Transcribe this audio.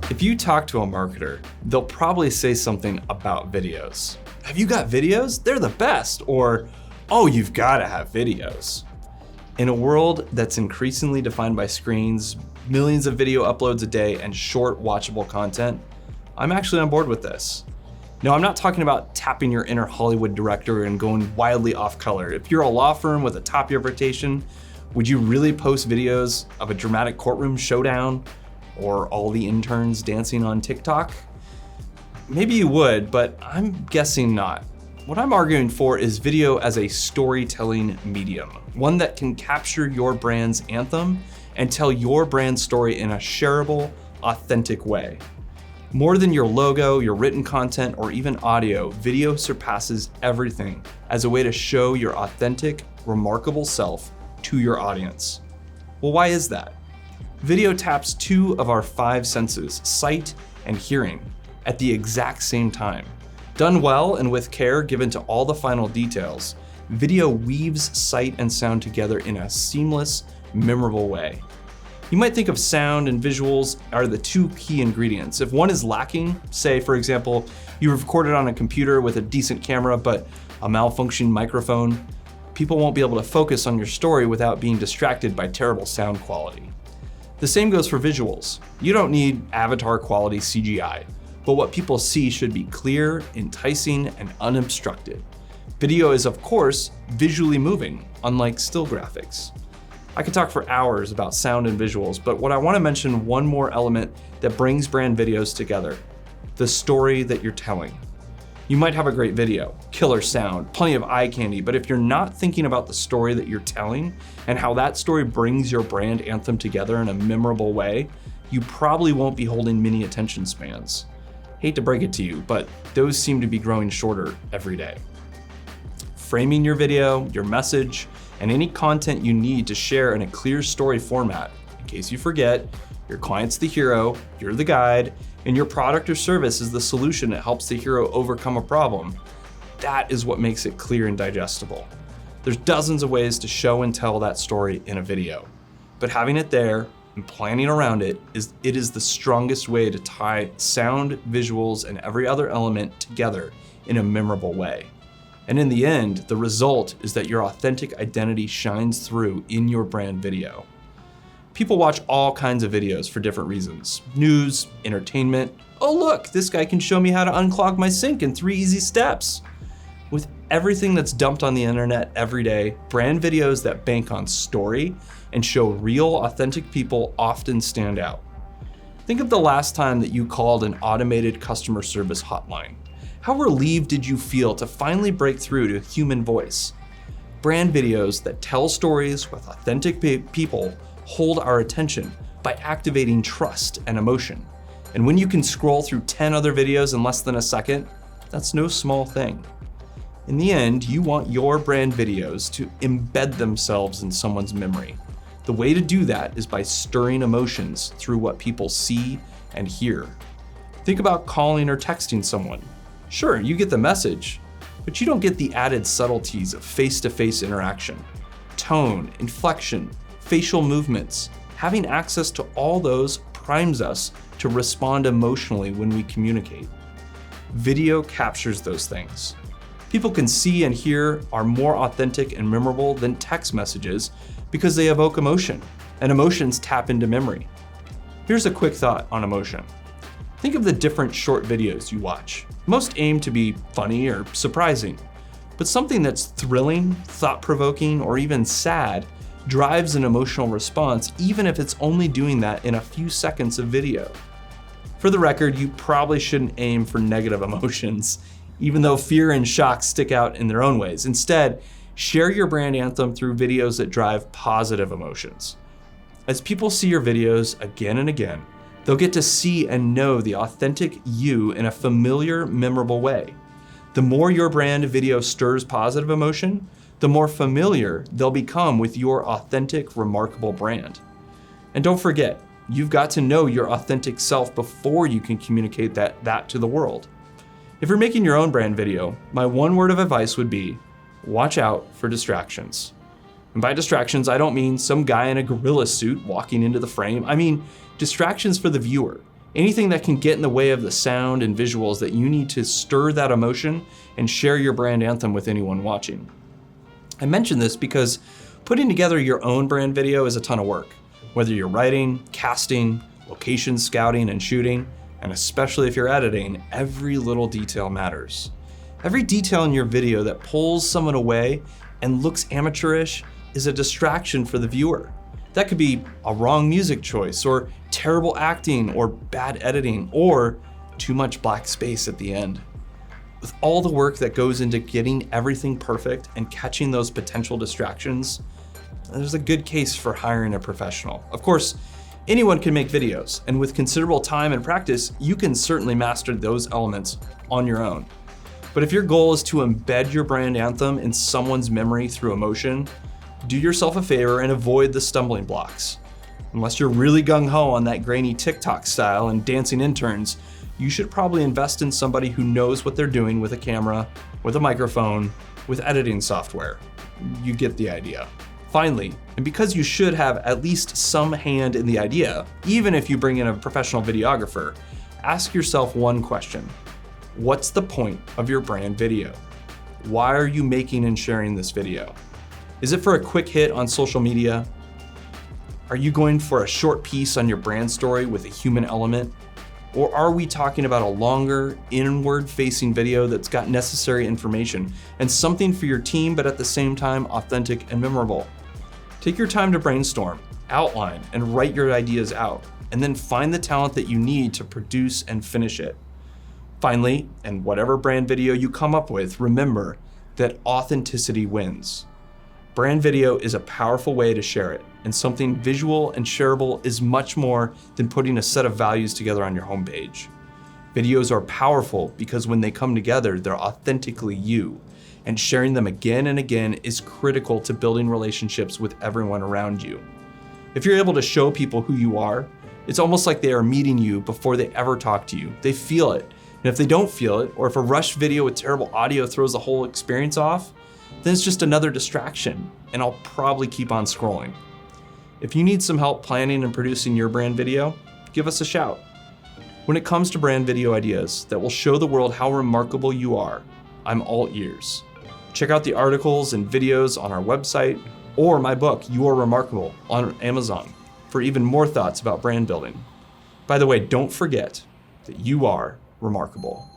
If you talk to a marketer, they'll probably say something about videos. Have you got videos? They're the best. Or, oh, you've gotta have videos. In a world that's increasingly defined by screens, millions of video uploads a day, and short watchable content, I'm actually on board with this. No, I'm not talking about tapping your inner Hollywood director and going wildly off color. If you're a law firm with a top reputation, would you really post videos of a dramatic courtroom showdown or all the interns dancing on TikTok? Maybe you would, but I'm guessing not. What I'm arguing for is video as a storytelling medium, one that can capture your brand's anthem and tell your brand story in a shareable, authentic way. More than your logo, your written content, or even audio, video surpasses everything as a way to show your authentic, remarkable self to your audience. Well, why is that? Video taps 2 of our 5 senses, sight and hearing, at the exact same time. Done well and with care given to all the final details, video weaves sight and sound together in a seamless, memorable way. You might think of sound and visuals are the 2 key ingredients. If one is lacking, say for example, you recorded on a computer with a decent camera but a malfunctioning microphone, people won't be able to focus on your story without being distracted by terrible sound quality. The same goes for visuals. You don't need avatar quality CGI, but what people see should be clear, enticing, and unobstructed. Video is, of course, visually moving, unlike still graphics. I could talk for hours about sound and visuals, but what I want to mention one more element that brings brand videos together: the story that you're telling. You might have a great video, killer sound, plenty of eye candy, but if you're not thinking about the story that you're telling and how that story brings your brand anthem together in a memorable way, you probably won't be holding many attention spans. Hate to break it to you, but those seem to be growing shorter every day. Framing your video, your message, and any content you need to share in a clear story format. In case you forget, your client's the hero, you're the guide, and your product or service is the solution that helps the hero overcome a problem. That is what makes it clear and digestible. There's dozens of ways to show and tell that story in a video, but having it there and planning around it is the strongest way to tie sound, visuals, and every other element together in a memorable way. And in the end, the result is that your authentic identity shines through in your brand video. People watch all kinds of videos for different reasons. News, entertainment. Oh look, this guy can show me how to unclog my sink in 3 easy steps. With everything that's dumped on the internet every day, brand videos that bank on story and show real, authentic people often stand out. Think of the last time that you called an automated customer service hotline. How relieved did you feel to finally break through to a human voice? Brand videos that tell stories with authentic people hold our attention by activating trust and emotion. And when you can scroll through 10 other videos in less than a second, that's no small thing. In the end, you want your brand videos to embed themselves in someone's memory. The way to do that is by stirring emotions through what people see and hear. Think about calling or texting someone. Sure, you get the message, but you don't get the added subtleties of face-to-face interaction. Tone, inflection, facial movements. Having access to all those primes us to respond emotionally when we communicate. Video captures those things. People can see and hear are more authentic and memorable than text messages because they evoke emotion, and emotions tap into memory. Here's a quick thought on emotion. Think of the different short videos you watch. Most aim to be funny or surprising, but something that's thrilling, thought-provoking, or even sad drives an emotional response, even if it's only doing that in a few seconds of video. For the record, you probably shouldn't aim for negative emotions, even though fear and shock stick out in their own ways. Instead, share your brand anthem through videos that drive positive emotions. As people see your videos again and again, they'll get to see and know the authentic you in a familiar, memorable way. The more your brand video stirs positive emotion, the more familiar they'll become with your authentic, remarkable brand. And don't forget, you've got to know your authentic self before you can communicate that to the world. If you're making your own brand video, my one word of advice would be, watch out for distractions. And by distractions, I don't mean some guy in a gorilla suit walking into the frame. I mean distractions for the viewer. Anything that can get in the way of the sound and visuals that you need to stir that emotion and share your brand anthem with anyone watching. I mention this because putting together your own brand video is a ton of work. Whether you're writing, casting, location scouting and shooting, and especially if you're editing, every little detail matters. Every detail in your video that pulls someone away and looks amateurish is a distraction for the viewer. That could be a wrong music choice, or terrible acting, or bad editing, or too much black space at the end. With all the work that goes into getting everything perfect and catching those potential distractions, there's a good case for hiring a professional. Of course, anyone can make videos, and with considerable time and practice, you can certainly master those elements on your own. But if your goal is to embed your brand anthem in someone's memory through emotion, do yourself a favor and avoid the stumbling blocks. Unless you're really gung-ho on that grainy Tik Tok style and dancing interns, you should probably invest in somebody who knows what they're doing with a camera, with a microphone, with editing software. You get the idea. Finally, and because you should have at least some hand in the idea, even if you bring in a professional videographer, ask yourself one question. What's the point of your brand video? Why are you making and sharing this video? Is it for a quick hit on social media? Are you going for a short piece on your brand story with a human element? Or are we talking about a longer, inward-facing video that's got necessary information and something for your team, but at the same time authentic and memorable? Take your time to brainstorm, outline, and write your ideas out, and then find the talent that you need to produce and finish it. Finally, in whatever brand video you come up with, remember that authenticity wins. Brand video is a powerful way to share it, and something visual and shareable is much more than putting a set of values together on your homepage. Videos are powerful because when they come together, they're authentically you, and sharing them again and again is critical to building relationships with everyone around you. If you're able to show people who you are, it's almost like they are meeting you before they ever talk to you. They feel it, and if they don't feel it, or if a rushed video with terrible audio throws the whole experience off, then it's just another distraction, and I'll probably keep on scrolling. If you need some help planning and producing your brand video, give us a shout. When it comes to brand video ideas that will show the world how remarkable you are, I'm all ears. Check out the articles and videos on our website or my book, You Are Remarkable, on Amazon for even more thoughts about brand building. By the way, don't forget that you are remarkable.